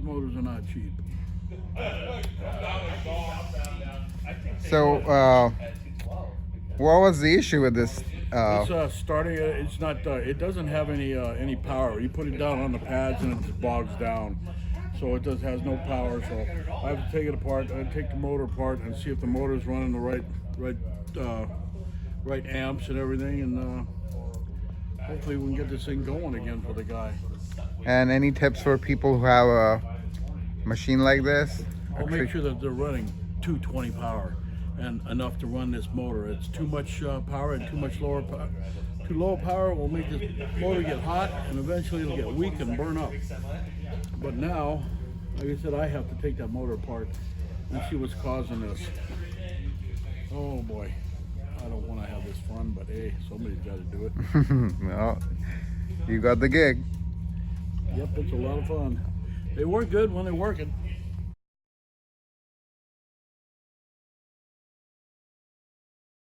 motors are not cheap. So, what was the issue with this? It's starting. It's not. It doesn't have any power. You put it down on the pads and it just bogs down. So it has no power. So I have to take it apart. I take the motor apart and see if the motor's running the right amps and everything, and hopefully we can get this thing going again for the guy. And any tips for people who have a machine like this? I'll make sure that they're running 220 power and enough to run this motor. It's too much power and too much lower power. Too low power will make this motor get hot and eventually it'll get weak and burn up. But now, like I said, I have to take that motor apart and see what's causing this. Oh boy, I don't want to have this fun, but hey, somebody's got to do it. Well, you got the gig. Yep, it's a lot of fun. They work good when they're working.